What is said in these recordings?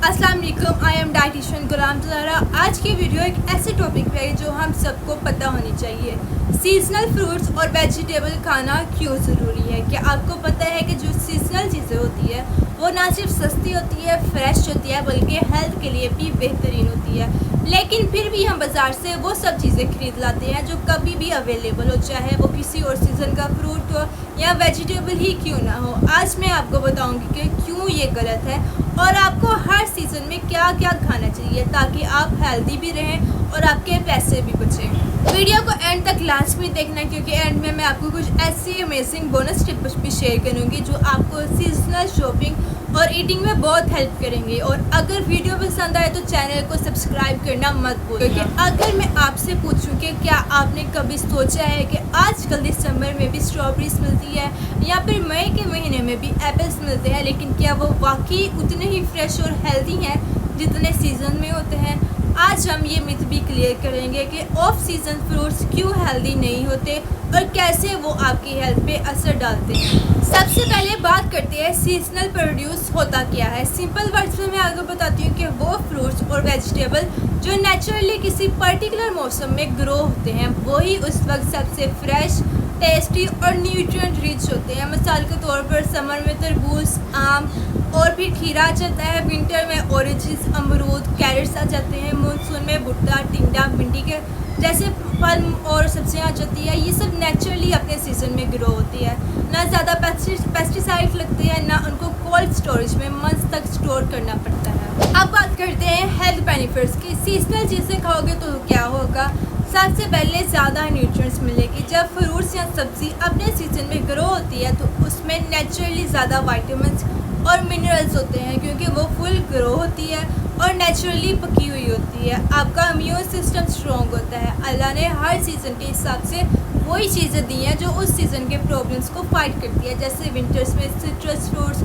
अस्सलाम वालेकुम, I am dietitian गुलाम ज़हरा। आज की वीडियो एक ऐसे टॉपिक पे है जो हम सबको पता होनी चाहिए। सीजनल फ्रूट्स और वेजिटेबल खाना क्यों ज़रूरी है। क्या आपको पता है कि जो सीजनल चीज़ें होती है वो ना सिर्फ सस्ती होती है, फ्रेश होती है, बल्कि हेल्थ के लिए भी बेहतरीन होती है। लेकिन फिर भी हम बाज़ार से वो सब चीज़ें खरीद लाते हैं जो कभी भी अवेलेबल हो, चाहे वो किसी और सीज़न का फ्रूट हो या वेजिटेबल ही क्यों ना हो। आज मैं आपको बताऊंगी कि क्यों ये गलत है और आपको हर सीज़न में क्या क्या खाना चाहिए ताकि आप हेल्दी भी रहें और आपके पैसे भी बचें। वीडियो को एंड तक लाजमी देखना क्योंकि एंड में मैं आपको कुछ ऐसी अमेजिंग बोनस टिप्स भी शेयर करूँगी जो आपको सीजनल शॉपिंग और ईटिंग में बहुत हेल्प करेंगे। और अगर वीडियो पसंद आए तो चैनल को सब्सक्राइब करना मत भूलिए। क्योंकि अगर मैं आपसे पूछूं कि क्या आपने कभी सोचा है कि आजकल दिसंबर में भी स्ट्रॉबेरीज मिलती है या फिर मई के महीने में भी एप्पल्स मिलते हैं, लेकिन क्या वो वाकई उतने ही फ्रेश और हेल्दी हैं जितने सीज़न में होते हैं। आज हम ये मिथ भी क्लियर करेंगे कि ऑफ सीज़न फ्रूट्स क्यों हेल्दी नहीं होते और कैसे वो आपकी हेल्थ पे असर डालते हैं। सबसे पहले बात करते हैं सीजनल प्रोड्यूस होता क्या है। सिंपल वर्ड्स में मैं आपको बताती हूँ कि वो फ्रूट्स और वेजिटेबल जो नेचुरली किसी पर्टिकुलर मौसम में ग्रो होते हैं वही उस वक्त सबसे फ्रेश, टेस्टी और न्यूट्रिएंट रिच होते हैं। मिसाल के तौर पर समर में तरबूज, आम और फिर खीरा आ जाता है, विंटर में ऑरेंजेस, अमरूद, कैरेट्स आ जाते हैं, मानसून में भुट्टा, टिंडा, भिंडी के जैसे फल और सब्जियां आ जाती है। ये सब नेचुरली अपने सीज़न में ग्रो होती है। ना ज़्यादा पेस्टिसाइड लगते हैं, ना उनको कोल्ड स्टोरेज में मंथ्स तक स्टोर करना पड़ता है। अब बात करते हैं हेल्थ बेनिफिट्स की। सीजनल चीज़ें खाओगे तो क्या होगा। सबसे पहले ज़्यादा न्यूट्रिएंट्स मिलेगी। जब फ्रूट्स या सब्ज़ी अपने सीजन में ग्रो होती है तो उसमें नेचुरली ज़्यादा वाइटामिन्स और मिनरल्स होते हैं क्योंकि वो फुल ग्रो होती है और नेचुरली पकी हुई होती है। आपका इम्यून सिस्टम स्ट्रॉन्ग होता है। अल्लाह ने हर सीज़न के हिसाब से वही चीज़ें दी हैं जो उस सीज़न के प्रॉब्लम्स को फाइट करती है। जैसे विंटर्स में सिट्रस फ्रूट्स,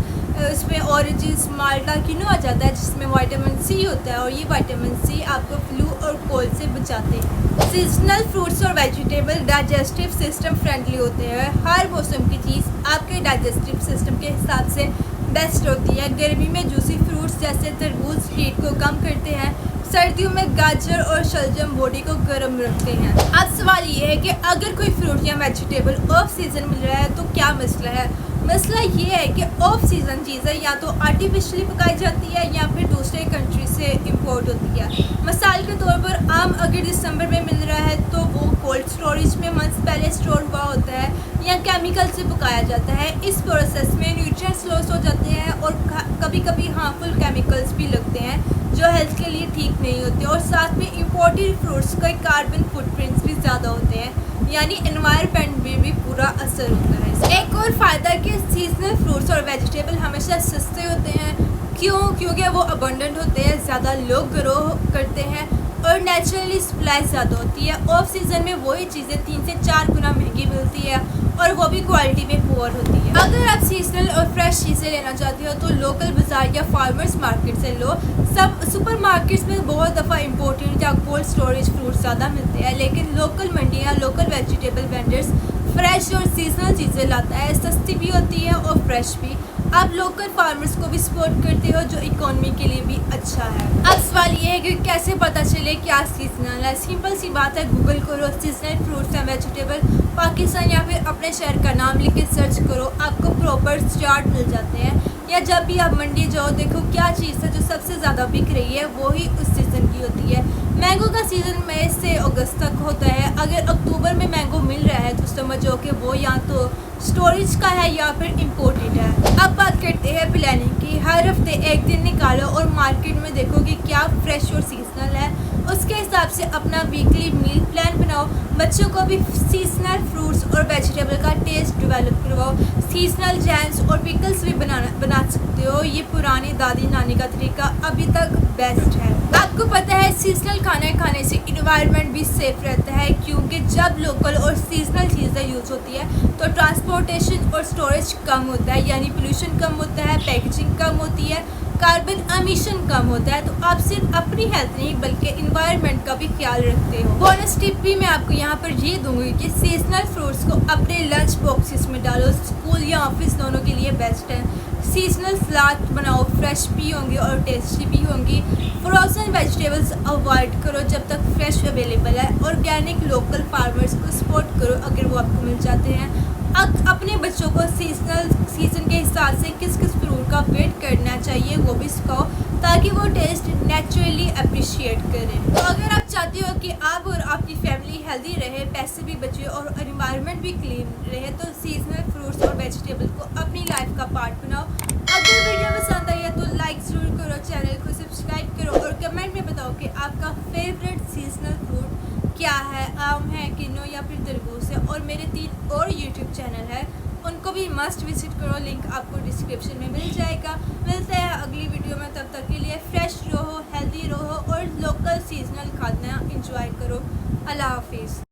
उसमें ऑरेंजेस, माल्टा, किनू आ जाता है जिसमें विटामिन सी होता है और ये विटामिन सी आपको फ्लू और कोल्ड से बचाते हैं। सीजनल फ्रूट्स और वेजिटेबल डाइजेस्टिव सिस्टम फ्रेंडली होते हैं। हर मौसम की चीज़ आपके डाइजेस्टिव सिस्टम के हिसाब से बेस्ट होती है। गर्मी में जूसी फ्रूट्स जैसे तरबूज हीट को कम करते हैं। सर्दियों में गाजर और शलजम बॉडी को गर्म रखते हैं। अब सवाल ये है कि अगर कोई फ्रूट या वेजिटेबल ऑफ सीज़न मिल रहा है तो क्या मसला है। मसला ये है कि ऑफ सीज़न चीज़ें या तो आर्टिफिशियली पकाई जाती है या फिर दूसरे कंट्री से इंपोर्ट होती है। मिसाल के तौर पर आम अगर दिसंबर में मिल रहा है तो वो कोल्ड स्टोरेज में मंथ्स पहले स्टोर हुआ होता है या केमिकल से पकाया जाता है। इस प्रोसेस में न्यूट्रिएंट्स लॉस हो जाते हैं और कभी कभी हार्मफुल केमिकल्स भी लगते हैं जो हेल्थ के लिए ठीक नहीं होते। और साथ में इम्पोर्टेड फ्रूट्स का कार्बन फुटप्रिंट्स भी ज़्यादा होते हैं, यानी एनवायरनमेंट में भी पूरा असर होता है। एक और फ़ायदा कि सीजनल फ्रूट्स और वेजिटेबल हमेशा सस्ते होते हैं। क्यों? क्योंकि वो अबंडेंट होते हैं, ज़्यादा लोग ग्रो करते हैं और नेचुरली सप्लाई ज़्यादा होती है। ऑफ सीज़न में वही चीज़ें 3 से 4 गुना महंगी मिलती है और वो भी क्वालिटी में पुअर होती है। अगर आप सीजनल और फ्रेश चीज़ें लेना चाहते हो तो लोकल बाज़ार या फार्मर्स मार्केट से लो। सब सुपर मार्केट्स में बहुत दफ़ा इम्पोर्टेड या कोल्ड स्टोरेज फ्रूट ज़्यादा मिलते हैं, लेकिन लोकल मंडियाँ, लोकल वेजिटेबल वेंडर्स फ्रेश और सीजनल चीज़ें लाता है। सस्ती भी होती है और फ्रेश भी। आप लोकल फार्मर्स को भी सपोर्ट करते हो जो इकोनॉमी के लिए भी अच्छा है। अब सवाल ये है कि कैसे पता चले क्या सीजनल है। सिंपल सी बात है, गूगल करो seasonal fruits and vegetable Pakistan या फिर अपने शहर का नाम लिख के सर्च करो, आपको प्रॉपर चार्ट मिल जाते हैं। या जब भी आप मंडी जाओ देखो क्या चीज़ है जो सबसे ज़्यादा बिक रही है, वही उस सीज़न की होती है। मैंगो का सीज़न मई से अगस्त तक होता है। अगर अक्टूबर में मैंगो मिल रहा है तो समझो कि वो या तो स्टोरेज का है या फिर इम्पोर्टेड है। अब बात करते हैं प्लानिंग की। हर हफ्ते एक दिन निकालो और मार्केट में देखो कि क्या फ्रेश और सीजनल है। उसके हिसाब से अपना वीकली मील प्लान बनाओ। बच्चों को भी सीजनल फ्रूट्स और वेजिटेबल का टेस्ट डेवलप करवाओ। सीजनल जैम्स और पिकल्स भी बना सकते हो। ये पुरानी दादी नानी का तरीका अभी तक बेस्ट है। आपको पता है सीजनल खाना खाने से इन्वायरमेंट भी सेफ रहता है क्योंकि जब लोकल और सीजनल चीज़ें यूज़ होती है तो ट्रांसपोर्टेशन और स्टोरेज कम होता है, यानी पोल्यूशन कम होता है, पैकेजिंग कम होती है, कार्बन एमिशन कम होता है, तो आप सिर्फ अपनी हेल्थ नहीं बल्कि इन्वायरमेंट का भी ख्याल रखते हो। बोनस टिप भी मैं आपको यहाँ पर ये दूंगी कि सीजनल फ्रूट्स को अपने लंच बॉक्सेस में डालो, स्कूल या ऑफिस दोनों के लिए बेस्ट है। सीजनल सलाद बनाओ, फ्रेश भी होंगी और टेस्टी भी होंगी। फ्रोजन वेजिटेबल्स अवॉइड करो जब तक फ्रेश अवेलेबल है। ऑर्गेनिक लोकल फार्मर्स को सपोर्ट करो अगर वो आपको मिल जाते हैं। अपने बच्चों को सीज़न के हिसाब से किस किस फ्रूट का वेट करना चाहिए वो भी सिखाओ, ताकि वो टेस्ट नेचुरली अप्रिशिएट करें। तो अगर आप चाहते हो कि आप और आपकी फैमिली हेल्दी रहे, पैसे भी बचे और एनवायरनमेंट भी क्लीन रहे, तो सीजनल फ्रूट्स और वेजिटेबल को अपनी लाइफ का पार्ट बनाओ। अगर वीडियो पसंद आई है तो लाइक ज़रूर करो, चैनल को सब्सक्राइब करो और कमेंट में बताओ कि आपका फेवरेट सीजनल फ्रूट क्या है, आम है, किन्नू या फिर तरबूज है। और मेरे 3 और यूट्यूब चैनल है, उनको भी मस्ट विजिट करो, लिंक आपको डिस्क्रिप्शन में मिल जाएगा। मिलते हैं अगली वीडियो में, तब तक के लिए फ्रेश रहो, हेल्दी रहो और लोकल सीजनल खाना इंजॉय करो। अल्लाह हाफिज़।